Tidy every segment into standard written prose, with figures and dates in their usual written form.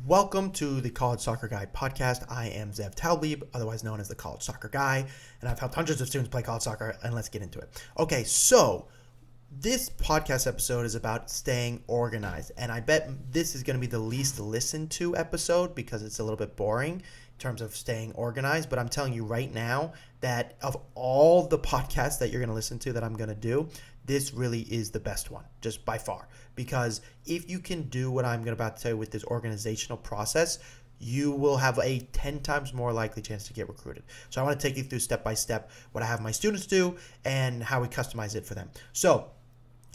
Welcome to the College Soccer Guy podcast. I am Zev Talbib, otherwise known as the College Soccer Guy, and I've helped hundreds of students play college soccer, and let's get into it. Okay, so this podcast episode is about staying organized, and I bet this is going to be the least listened to episode because it's a little bit boring in terms of staying organized, but I'm telling you right now that of all the podcasts that you're going to listen to that I'm going to do, this really is the best one, just by far. Because if you can do what I'm about to tell you with this organizational process, you will have a 10 times more likely chance to get recruited. So I want to take you through step by step what I have my students do and how we customize it for them. So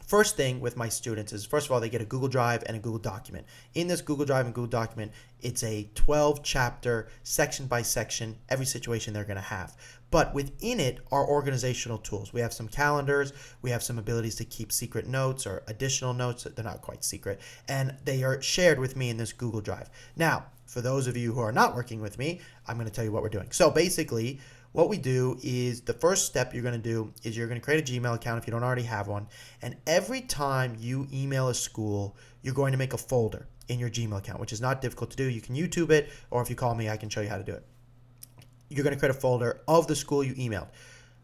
first thing with my students is, first of all, they get a Google Drive and a Google document. In this Google Drive and Google document, it's a 12 chapter, section by section, every situation they're going to have. But within it are organizational tools. We have some calendars. We have some abilities to keep secret notes or additional notes. They're not quite secret. And they are shared with me in this Google Drive. Now, for those of you who are not working with me, I'm going to tell you what we're doing. So basically, what we do is the first step you're going to do is you're going to create a Gmail account if you don't already have one. And every time you email a school, you're going to make a folder in your Gmail account, which is not difficult to do. You can YouTube it, or if you call me, I can show you how to do it. You're going to create a folder of the school you emailed.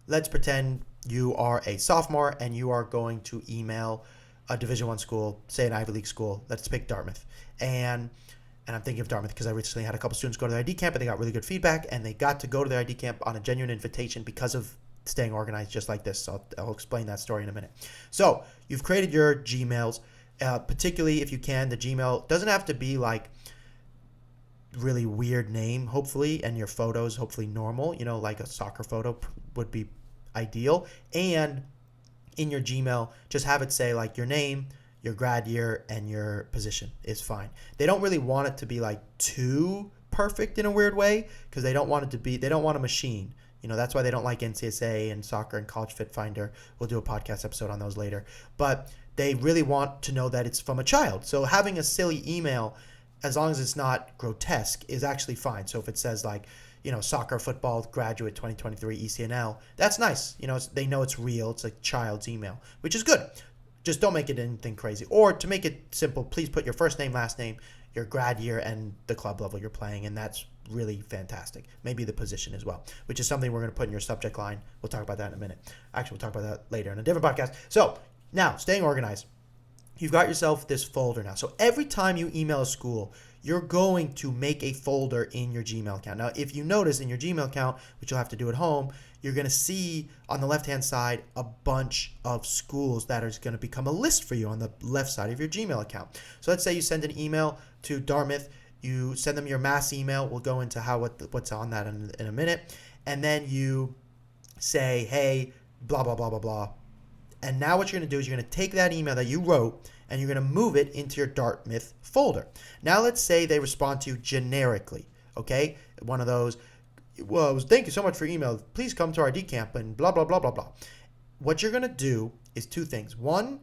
Let's pretend you are a sophomore and you are going to email a Division I school, say an Ivy League school. Let's pick Dartmouth. And I'm thinking of Dartmouth because I recently had a couple students go to their ID camp and they got really good feedback, and they got to go to their ID camp on a genuine invitation because of staying organized just like this. So I'll explain that story in a minute. So you've created your Gmails, particularly if you can. The Gmail doesn't have to be like really weird name, hopefully, and your photos hopefully normal, like a soccer photo would be ideal. And in your Gmail, just have it say like your name, your grad year, and your position is fine. They don't really want it to be like too perfect in a weird way because they don't want a machine. That's why they don't like NCSA and soccer and College Fit Finder. We'll do a podcast episode on those later. But they really want to know that it's from a child. So having a silly email, as long as it's not grotesque, is actually fine. So if it says like, soccer, football, graduate 2023 ECNL, that's nice. They know it's real. It's a child's email, which is good. Just don't make it anything crazy. Or to make it simple, please put your first name, last name, your grad year, and the club level you're playing, and that's really fantastic. Maybe the position as well, which is something we're going to put in your subject line. We'll talk about that in a minute. Actually, we'll talk about that later in a different podcast. So now, staying organized. You've got yourself this folder now. So every time you email a school, you're going to make a folder in your Gmail account. Now, if you notice in your Gmail account, which you'll have to do at home, you're going to see on the left-hand side a bunch of schools that are going to become a list for you on the left side of your Gmail account. So let's say you send an email to Dartmouth. You send them your mass email. We'll go into what's on that in a minute. And then you say, hey, blah, blah, blah, blah, blah. And now what you're going to do is you're going to take that email that you wrote and you're going to move it into your Dartmouth folder. Now let's say they respond to you generically, okay? One of those, well, thank you so much for your email. Please come to our ID camp and blah, blah, blah, blah, blah. What you're going to do is two things. One,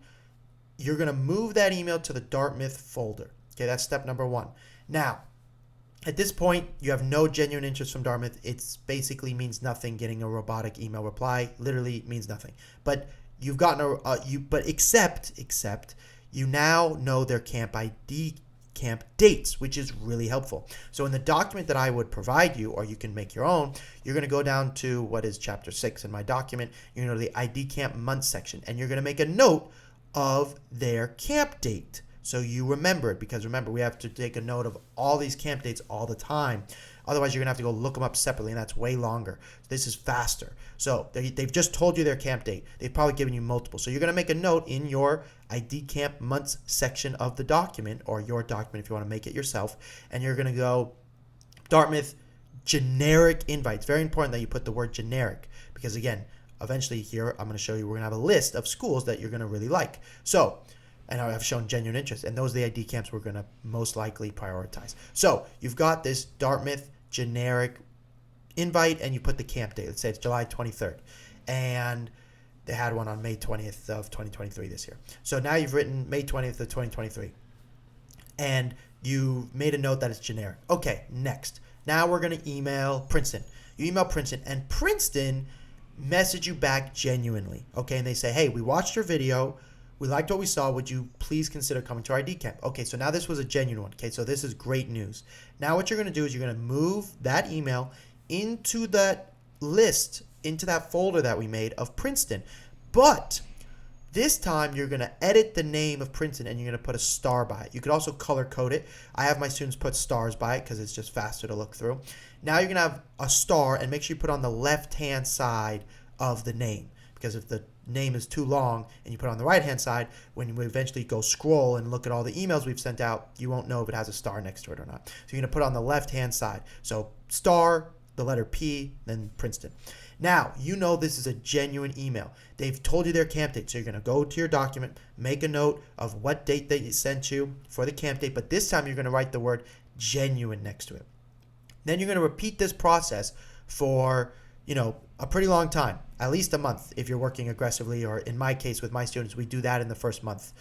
you're going to move that email to the Dartmouth folder. Okay, that's step number one. Now, at this point, you have no genuine interest from Dartmouth. It basically means nothing getting a robotic email reply. Literally means nothing. But you've gotten except you now know their camp ID camp dates, which is really helpful. So in the document that I would provide you, or you can make your own, you're going to go down to what is chapter 6 in my document. You're going to go to the ID camp month section, and you're going to make a note of their camp date. So you remember it, because remember, we have to take a note of all these camp dates all the time. Otherwise, you're going to have to go look them up separately, and that's way longer. This is faster. So they've just told you their camp date. They've probably given you multiple. So you're going to make a note in your ID camp months section of the document, or your document if you want to make it yourself, and you're going to go Dartmouth generic invite. It's very important that you put the word generic, because again, eventually here I'm going to show you we're going to have a list of schools that you're going to really like. So, and I've shown genuine interest, and those are the ID camps we're going to most likely prioritize. So you've got this Dartmouth generic invite, and you put the camp date. Let's say it's July 23rd, and they had one on May 20th of 2023 this year. So now you've written May 20th of 2023, and you made a note that it's generic. Okay, next. Now we're going to email Princeton. You email Princeton, and Princeton message you back genuinely. Okay, and they say, hey, we watched your video. We liked what we saw. Would you please consider coming to our ID camp? Okay, so now this was a genuine one. Okay, so this is great news. Now what you're going to do is you're going to move that email into that list, into that folder that we made of Princeton. But this time you're going to edit the name of Princeton and you're going to put a star by it. You could also color code it. I have my students put stars by it because it's just faster to look through. Now you're going to have a star, and make sure you put on the left-hand side of the name, because if the name is too long and you put it on the right-hand side, when we eventually go scroll and look at all the emails we've sent out, you won't know if it has a star next to it or not. So you're going to put it on the left-hand side. So star, the letter P, then Princeton. Now, you know this is a genuine email. They've told you their camp date, so you're going to go to your document, make a note of what date they sent you for the camp date, but this time you're going to write the word genuine next to it. Then you're going to repeat this process for, a pretty long time, at least a month if you're working aggressively, or in my case with my students, we do that in the first month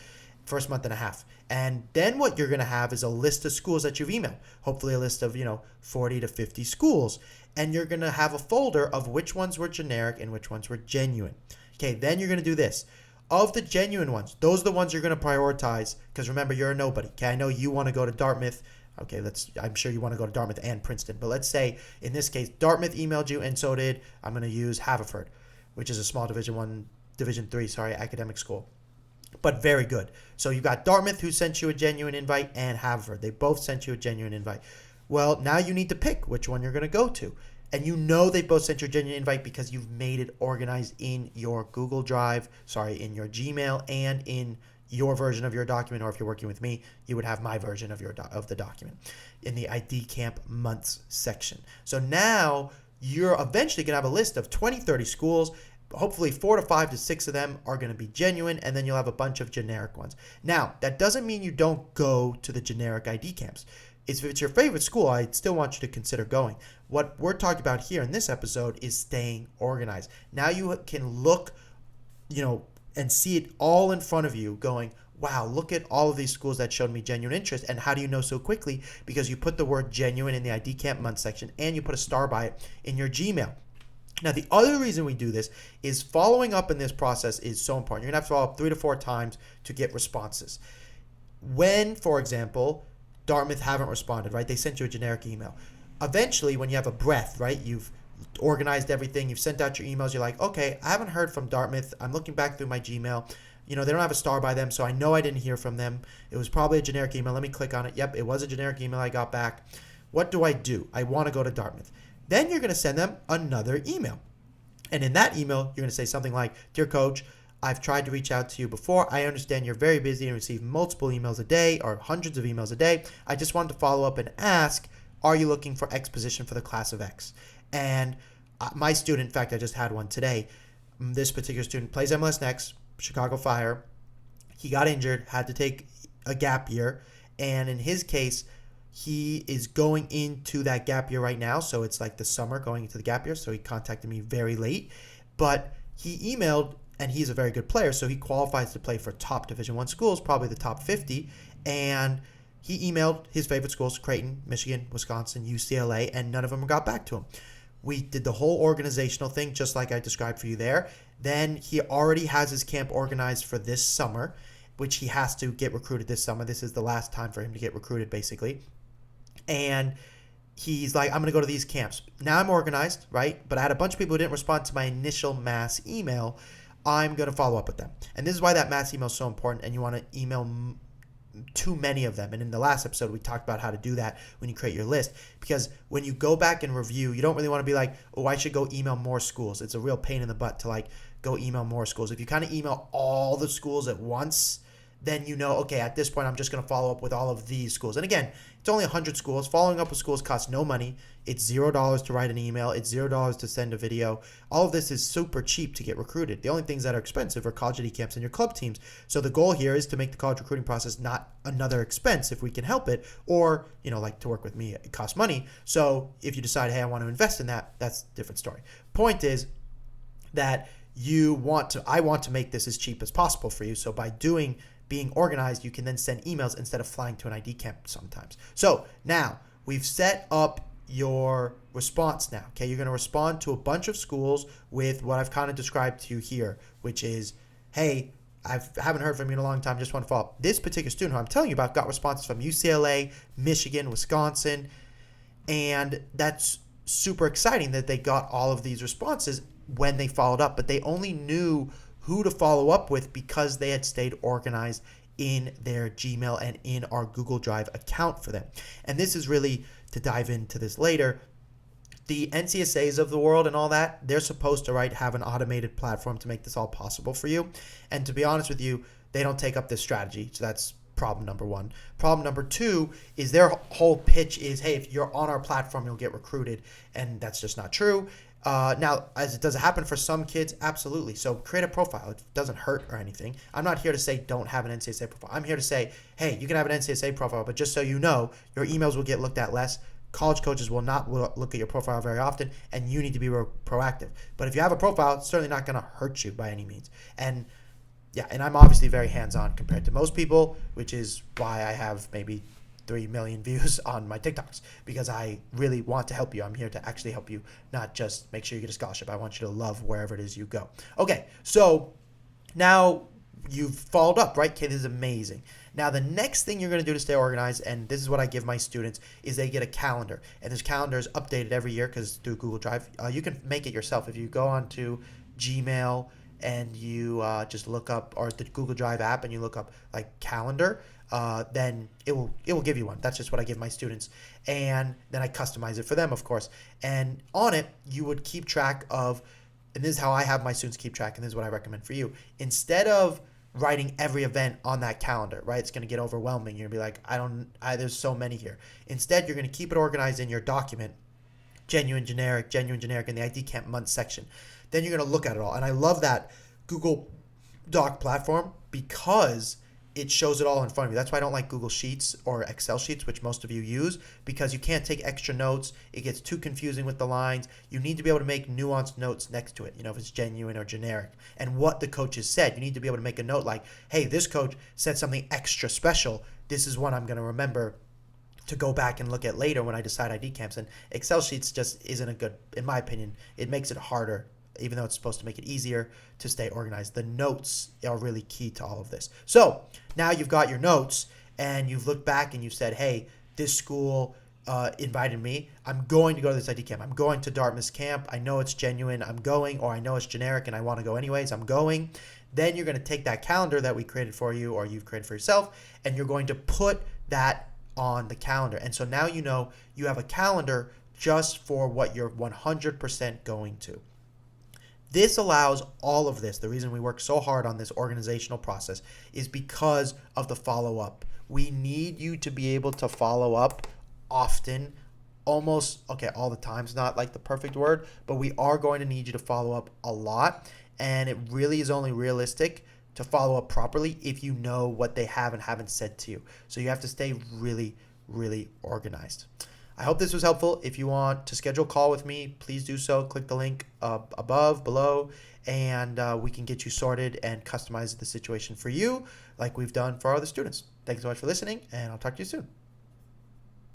and a half. And then what you're going to have is a list of schools that you've emailed, hopefully a list of, 40 to 50 schools. And you're going to have a folder of which ones were generic and which ones were genuine. Okay, then you're going to do this. Of the genuine ones, those are the ones you're going to prioritize, because remember, you're a nobody. Okay, I know you want to go to Dartmouth. Okay, I'm sure you want to go to Dartmouth and Princeton, but let's say in this case Dartmouth emailed you, and so did, I'm going to use Haverford, which is a small Division 3 academic school, but very good. So you got Dartmouth, who sent you a genuine invite, and Haverford. They both sent you a genuine invite. Well, now you need to pick which one you're going to go to. And they both sent you a genuine invite because you've made it organized in your Google Drive, in your Gmail, and in your version of your document. Or if you're working with me, you would have my version of the document in the ID Camp Months section. So now you're eventually going to have a list of 20, 30 schools. Hopefully 4 to 5 to 6 of them are going to be genuine, and then you'll have a bunch of generic ones. Now, that doesn't mean you don't go to the generic ID camps. If it's your favorite school, I still want you to consider going. What we're talking about here in this episode is staying organized. Now you can look, and see it all in front of you going, wow, look at all of these schools that showed me genuine interest. And how do you know so quickly? Because you put the word genuine in the ID Camp Month section, and you put a star by it in your Gmail. Now, the other reason we do this is following up in this process is so important. You're going to have to follow up 3 to 4 times to get responses. When, for example, Dartmouth haven't responded, right? They sent you a generic email. Eventually, when you have a breath, right, you've organized everything, you've sent out your emails, you're like, okay, I haven't heard from Dartmouth. I'm looking back through my Gmail. They don't have a star by them, so I know I didn't hear from them. It was probably a generic email. Let me click on it. Yep, it was a generic email I got back. What do? I want to go to Dartmouth. Then you're going to send them another email. And in that email, you're going to say something like, Dear Coach, I've tried to reach out to you before. I understand you're very busy and receive multiple emails a day or hundreds of emails a day. I just wanted to follow up and ask, are you looking for X position for the class of X? And my student, in fact, I just had one today. This particular student plays MLS Next, Chicago Fire. He got injured, had to take a gap year. And in his case, he is going into that gap year right now. So it's like the summer going into the gap year. So he contacted me very late. But he emailed, and he's a very good player. So he qualifies to play for top Division I schools, probably the top 50. And he emailed his favorite schools, Creighton, Michigan, Wisconsin, UCLA, and none of them got back to him. We did the whole organizational thing, just like I described for you there. Then he already has his camp organized for this summer, which he has to get recruited this summer. This is the last time for him to get recruited, basically. And he's like, I'm going to go to these camps. Now I'm organized, right? But I had a bunch of people who didn't respond to my initial mass email. I'm going to follow up with them. And this is why that mass email is so important, and you want to email too many of them. And in the last episode, we talked about how to do that when you create your list, because when you go back and review, you don't really want to be like, oh, I should go email more schools. It's a real pain in the butt to go email more schools. If you kind of email all the schools at once, then okay, at this point, I'm just going to follow up with all of these schools. And again, it's only 100 schools. Following up with schools costs no money. It's $0 to write an email. It's $0 to send a video. All of this is super cheap to get recruited. The only things that are expensive are college ID camps and your club teams. So the goal here is to make the college recruiting process not another expense if we can help it, or, like to work with me, it costs money. So if you decide, hey, I want to invest in that, that's a different story. Point is that I want to make this as cheap as possible for you. So by being organized, you can then send emails instead of flying to an ID camp sometimes. So now we've set up your response now. Okay, you're going to respond to a bunch of schools with what I've kind of described to you here, which is, hey, I haven't heard from you in a long time. Just want to follow up. This particular student who I'm telling you about got responses from UCLA, Michigan, Wisconsin, and that's super exciting that they got all of these responses when they followed up, but they only knew who to follow up with because they had stayed organized in their Gmail and in our Google Drive account for them. And this is really, to dive into this later, the NCSAs of the world and all that, they're supposed to, have an automated platform to make this all possible for you. And to be honest with you, they don't take up this strategy. So that's problem number one. Problem number two is their whole pitch is, hey, if you're on our platform, you'll get recruited. And that's just not true. Now, does it happen for some kids? Absolutely. So create a profile. It doesn't hurt or anything. I'm not here to say don't have an NCSA profile. I'm here to say, hey, you can have an NCSA profile, but just so you know, your emails will get looked at less. College coaches will not look at your profile very often, and you need to be proactive. But if you have a profile, it's certainly not going to hurt you by any means. And yeah, and I'm obviously very hands-on compared to most people, which is why I have maybe 3 million views on my TikToks, because I really want to help you. I'm here to actually help you, not just make sure you get a scholarship. I want you to love wherever it is you go. Okay, so now you've followed up, right? Okay, this is amazing. Now, the next thing you're going to do to stay organized, and this is what I give my students, is they get a calendar. And this calendar is updated every year because through Google Drive. You can make it yourself. If you go onto Gmail and you just look up, or the Google Drive app, and you look up like calendar, then it will give you one. That's just what I give my students. And then I customize it for them, of course. And on it, you would keep track of, and this is how I have my students keep track, and this is what I recommend for you. Instead of writing every event on that calendar, right? It's going to get overwhelming. You're going to be like, there's so many here. Instead, you're going to keep it organized in your document, genuine, generic, in the ID Camp month section. Then you're going to look at it all. And I love that Google Doc platform because it shows it all in front of you. That's why I don't like Google Sheets or Excel sheets, which most of you use, because you can't take extra notes. It gets too confusing with the lines. You need to be able to make nuanced notes next to it, if it's genuine or generic. And what the coaches said, you need to be able to make a note like, hey, this coach said something extra special. This is what I'm going to remember to go back and look at later when I decide ID camps. And Excel sheets just isn't a good, in my opinion, it makes it harder, even though it's supposed to make it easier to stay organized. The notes are really key to all of this. So now you've got your notes and you've looked back and you've said, hey, this school invited me. I'm going to go to this ID camp. I'm going to Dartmouth camp. I know it's genuine. I'm going, or I know it's generic and I want to go anyways. I'm going. Then you're going to take that calendar that we created for you or you've created for yourself, and you're going to put that on the calendar. And so now you have a calendar just for what you're 100% going to. This allows all of this. The reason we work so hard on this organizational process is because of the follow-up. We need you to be able to follow up often, all the time is not like the perfect word, but we are going to need you to follow up a lot. And it really is only realistic to follow up properly if you know what they have and haven't said to you. So you have to stay really, really organized. I hope this was helpful. If you want to schedule a call with me, please do so. Click the link below, and we can get you sorted and customize the situation for you like we've done for our other students. Thanks so much for listening, and I'll talk to you soon.